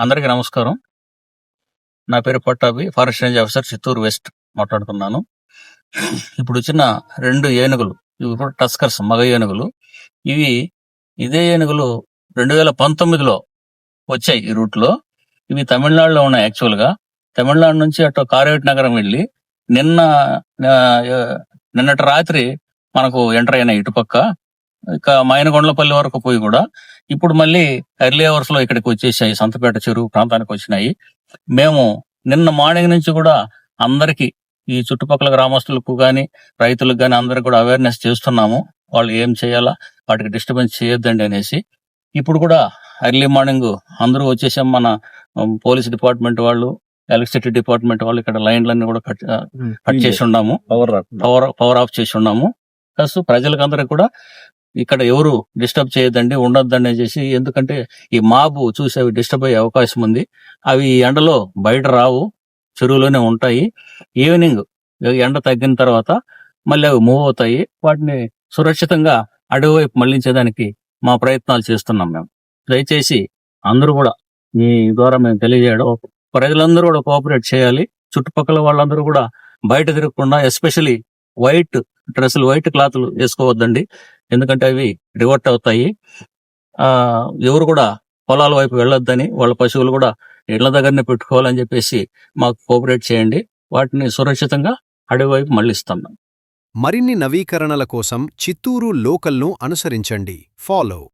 అందరికీ నమస్కారం. నా పేరు Pattabhi. Forest range officer, Chittoor west మాట్లాడుతున్నాను. ఇప్పుడు వచ్చిన 2 ఏనుగులు, ఇవి కూడా టస్కర్స్, మగ ఏనుగులు. ఇదే ఏనుగులు 2019లో వచ్చాయి ఈ రూట్లో. ఇవి తమిళనాడులో ఉన్నాయి. యాక్చువల్గా తమిళనాడు నుంచి అటు కారేటి నగరం వెళ్ళి నిన్నటి రాత్రి మనకు ఎంటర్ అయినాయి ఇటుపక్క. ఇక మైనగొండ్లపల్లి వరకు పోయి కూడా ఇప్పుడు మళ్ళీ ఎర్లీ అవర్స్ లో ఇక్కడికి వచ్చేసాయి. సంతపేట చెరువు ప్రాంతానికి వచ్చినాయి. మేము నిన్న మార్నింగ్ నుంచి కూడా అందరికి, ఈ చుట్టుపక్కల గ్రామస్తులకు గాని రైతులకు గాని అందరికి కూడా అవేర్నెస్ చేస్తున్నాము. వాళ్ళు ఏం చేయాలా, వాటికి డిస్టర్బెన్స్ చేయొద్దండి అనేసి. ఇప్పుడు కూడా ఎర్లీ మార్నింగ్ అందరూ వచ్చేసాం. మన పోలీస్ డిపార్ట్మెంట్ వాళ్ళు, ఎలక్ట్రిసిటీ డిపార్ట్మెంట్ వాళ్ళు ఇక్కడ లైన్లన్నీ కూడా కట్ చేసి ఉన్నాము, పవర్ ఆఫ్ చేసి ఉన్నాము. ప్లస్ ప్రజలకు అందరికి కూడా ఇక్కడ ఎవరు డిస్టర్బ్ చేయొద్దండి, ఉండొద్దండి అనేసి. ఎందుకంటే ఈ మాబు చూసి అవి డిస్టర్బ్ అయ్యే అవకాశం ఉంది. అవి ఎండలో బయట రావు, చెరువులోనే ఉంటాయి. ఈవినింగ్ ఎండ తగ్గిన తర్వాత మళ్ళీ అవి మూవ్ అవుతాయి. వాటిని సురక్షితంగా అడవి వైపు మళ్లించేదానికి మా ప్రయత్నాలు చేస్తున్నాం మేము. దయచేసి అందరూ కూడా ఈ ద్వారా మేము తెలియజేయడం, ప్రజలందరూ కూడా కోఆపరేట్ చేయాలి. చుట్టుపక్కల వాళ్ళందరూ కూడా బయట తిరగకుండా, ఎస్పెషలీ వైట్ డ్రెస్సులు, వైట్ క్లాతులు వేసుకోవద్దండి. ఎందుకంటే అవి రివర్ట్ అవుతాయి. ఎవరు కూడా పొలాల వైపు వెళ్ళొద్దని, వాళ్ళ పశువులు కూడా ఇళ్ల దగ్గరనే పెట్టుకోవాలని చెప్పేసి మాకు కోఆపరేట్ చేయండి. వాటిని సురక్షితంగా అడవి వైపు మళ్లిస్తాం. మరిన్ని నవీకరణల కోసం చిత్తూరు లోకల్ను అనుసరించండి. ఫాలో